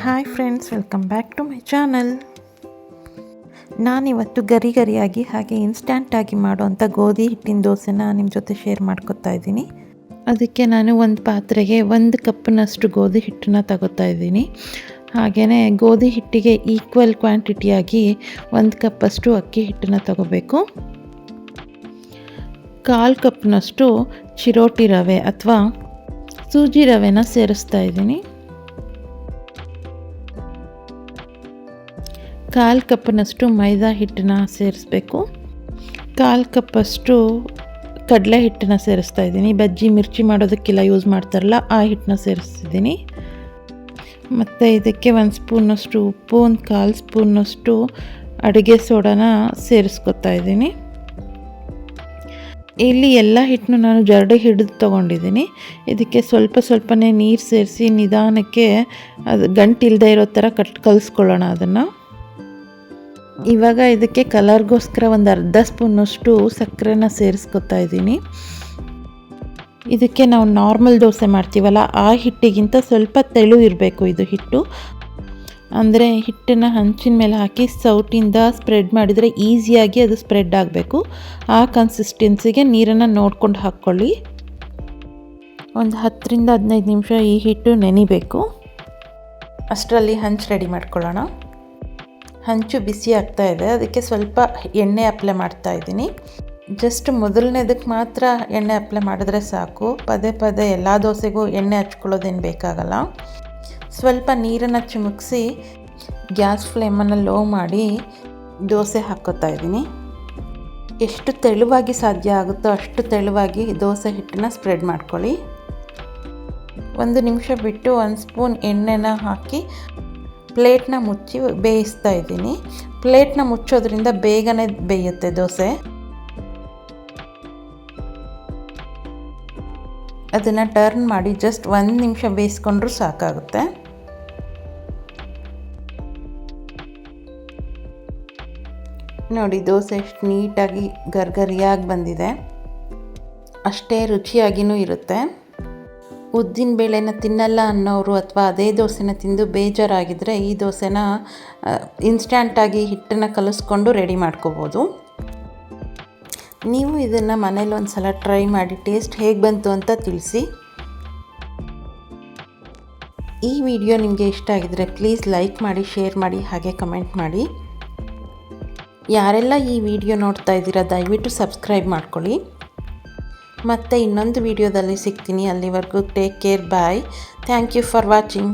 Hi friends, welcome back to my channel. ನಾನಿವತ್ತು ಗರಿಯಾಗಿ ಹಾಗೆ ಇನ್ಸ್ಟ್ಯಾಂಟಾಗಿ ಮಾಡೋವಂಥ ಗೋಧಿ ಹಿಟ್ಟಿನ ದೋಸೆನ ನಿಮ್ಮ ಜೊತೆ ಶೇರ್ ಮಾಡ್ಕೊತಾ ಇದ್ದೀನಿ. ಅದಕ್ಕೆ ನಾನು ಒಂದು ಪಾತ್ರೆಗೆ 1 ಕಪ್ನಷ್ಟು ಗೋಧಿ ಹಿಟ್ಟನ್ನು ತಗೋತಾ ಇದ್ದೀನಿ. ಹಾಗೆಯೇ ಗೋಧಿ ಹಿಟ್ಟಿಗೆ ಈಕ್ವಲ್ ಕ್ವಾಂಟಿಟಿಯಾಗಿ 1 ಕಪ್ಪಷ್ಟು ಅಕ್ಕಿ ಹಿಟ್ಟನ್ನು ತಗೋಬೇಕು. 1/4 ಕಪ್ನಷ್ಟು ಚಿರೋಟಿ ರವೆ ಅಥವಾ ಸೂಜಿ ರವೆನ ಸೇರಿಸ್ತಾ ಇದ್ದೀನಿ. 1/4 ಕಪ್ನಷ್ಟು ಮೈದಾ ಹಿಟ್ಟನ್ನ ಸೇರಿಸ್ಬೇಕು. 1/4 ಕಪ್ಪಷ್ಟು ಕಡಲೆ ಹಿಟ್ಟನ್ನ ಸೇರಿಸ್ತಾ ಇದ್ದೀನಿ. ಬಜ್ಜಿ ಮಿರ್ಚಿ ಮಾಡೋದಕ್ಕೆಲ್ಲ ಯೂಸ್ ಮಾಡ್ತಾರಲ್ಲ ಆ ಹಿಟ್ಟನ್ನ ಸೇರಿಸ್ತಿದ್ದೀನಿ. ಮತ್ತು ಇದಕ್ಕೆ 1 ಸ್ಪೂನಷ್ಟು ಉಪ್ಪು, 1/4 ಸ್ಪೂನಷ್ಟು ಅಡುಗೆ ಸೋಡಾನ ಸೇರಿಸ್ಕೊತಾ ಇದ್ದೀನಿ. ಇಲ್ಲಿ ಎಲ್ಲ ಹಿಟ್ಟನ್ನು ನಾನು ಜರಡಿ ಹಿಡಿದು ತೊಗೊಂಡಿದ್ದೀನಿ. ಇದಕ್ಕೆ ಸ್ವಲ್ಪನೇ ನೀರು ಸೇರಿಸಿ ನಿಧಾನಕ್ಕೆ ಅದು ಗಂಟಿಲ್ಲದೆ ಇರೋ ಥರ ಕಲಿಸ್ಕೊಳ್ಳೋಣ ಅದನ್ನು. ಇವಾಗ ಇದಕ್ಕೆ ಕಲರ್ಗೋಸ್ಕರ 1/2 ಸ್ಪೂನಷ್ಟು ಸಕ್ಕರೆನ ಸೇರಿಸ್ಕೊತಾ ಇದ್ದೀನಿ. ಇದಕ್ಕೆ ನಾವು ನಾರ್ಮಲ್ ದೋಸೆ ಮಾಡ್ತೀವಲ್ಲ ಆ ಹಿಟ್ಟಿಗಿಂತ ಸ್ವಲ್ಪ ತೆಳು ಇರಬೇಕು ಇದು ಹಿಟ್ಟು. ಅಂದರೆ ಹಿಟ್ಟನ್ನು ಹಂಚಿನ ಮೇಲೆ ಹಾಕಿ ಸೌಟಿಂದ ಸ್ಪ್ರೆಡ್ ಮಾಡಿದರೆ ಈಸಿಯಾಗಿ ಅದು ಸ್ಪ್ರೆಡ್ ಆಗಬೇಕು. ಆ ಕನ್ಸಿಸ್ಟೆನ್ಸಿಗೆ ನೀರನ್ನು ನೋಡ್ಕೊಂಡು ಹಾಕ್ಕೊಳ್ಳಿ. ಒಂದು 10ರಿಂದ 15 ನಿಮಿಷ ಈ ಹಿಟ್ಟು ನೆನಿಬೇಕು. ಅಷ್ಟರಲ್ಲಿ ಹಂಚು ರೆಡಿ ಮಾಡ್ಕೊಳ್ಳೋಣ. ಹಂಚು ಬಿಸಿ ಆಗ್ತಾ ಇದೆ, ಅದಕ್ಕೆ ಸ್ವಲ್ಪ ಎಣ್ಣೆ ಅಪ್ಲೈ ಮಾಡ್ತಾ ಇದ್ದೀನಿ. ಜಸ್ಟ್ ಮೊದಲನೇದಕ್ಕೆ ಮಾತ್ರ ಎಣ್ಣೆ ಅಪ್ಲೈ ಮಾಡಿದ್ರೆ ಸಾಕು. ಪದೇ ಎಲ್ಲ ದೋಸೆಗೂ ಎಣ್ಣೆ ಹಚ್ಕೊಳ್ಳೋದೇನು ಬೇಕಾಗಲ್ಲ. ಸ್ವಲ್ಪ ನೀರನ್ನು ಚಿಮುಕಿಸಿ ಗ್ಯಾಸ್ ಫ್ಲೇಮನ್ನು ಲೋ ಮಾಡಿ ದೋಸೆ ಹಾಕ್ಕೋತಾ ಇದ್ದೀನಿ. ಎಷ್ಟು ತೆಳುವಾಗಿ ಸಾಧ್ಯ ಆಗುತ್ತೋ ಅಷ್ಟು ತೆಳುವಾಗಿ ದೋಸೆ ಹಿಟ್ಟನ್ನು ಸ್ಪ್ರೆಡ್ ಮಾಡ್ಕೊಳ್ಳಿ. 1 ನಿಮಿಷ ಬಿಟ್ಟು 1 ಸ್ಪೂನ್ ಎಣ್ಣೆನ ಹಾಕಿ ಪ್ಲೇಟ್ನ ಮುಚ್ಚಿ ಬೇಯಿಸ್ತಾ ಇದ್ದೀನಿ. ಪ್ಲೇಟ್ನ ಮುಚ್ಚೋದ್ರಿಂದ ಬೇಗನೆ ಬೇಯುತ್ತೆ ದೋಸೆ. ಅದನ್ನು ಟರ್ನ್ ಮಾಡಿ ಜಸ್ಟ್ 1 ನಿಮಿಷ ಬೇಯಿಸ್ಕೊಂಡ್ರೂ ಸಾಕಾಗುತ್ತೆ. ನೋಡಿ ದೋಸೆ ಎಷ್ಟು ನೀಟಾಗಿ ಗರಿಯಾಗಿ ಬಂದಿದೆ. ಅಷ್ಟೇ ರುಚಿಯಾಗಿಯೂ ಇರುತ್ತೆ. ಉದ್ದಿನ ಬೇಳೆನ ತಿನ್ನಲ್ಲ ಅನ್ನೋರು ಅಥವಾ ಅದೇ ದೋಸೆನ ತಿಂದು ಬೇಜಾರಾಗಿದ್ದರೆ ಈ ದೋಸೆನ ಇನ್ಸ್ಟ್ಯಾಂಟಾಗಿ ಹಿಟ್ಟನ್ನು ಕಲಿಸ್ಕೊಂಡು ರೆಡಿ ಮಾಡ್ಕೋಬೋದು. ನೀವು ಇದನ್ನು ಮನೇಲಿ ಒಂದು ಸಲ ಟ್ರೈ ಮಾಡಿ ಟೇಸ್ಟ್ ಹೇಗೆ ಬಂತು ಅಂತ ತಿಳಿಸಿ. ಈ ವಿಡಿಯೋ ನಿಮಗೆ ಇಷ್ಟ ಆಗಿದರೆ ಪ್ಲೀಸ್ ಲೈಕ್ ಮಾಡಿ, ಶೇರ್ ಮಾಡಿ, ಹಾಗೆ ಕಮೆಂಟ್ ಮಾಡಿ. ಯಾರೆಲ್ಲ ಈ ವಿಡಿಯೋ ನೋಡ್ತಾ ಇದ್ದೀರಾ ದಯವಿಟ್ಟು ಸಬ್ಸ್ಕ್ರೈಬ್ ಮಾಡ್ಕೊಳ್ಳಿ. ಮತ್ತು ಇನ್ನೊಂದು ವಿಡಿಯೋದಲ್ಲಿ ಸಿಗ್ತೀನಿ. ಅಲ್ಲಿವರೆಗೂ take care, bye. Thank you for watching.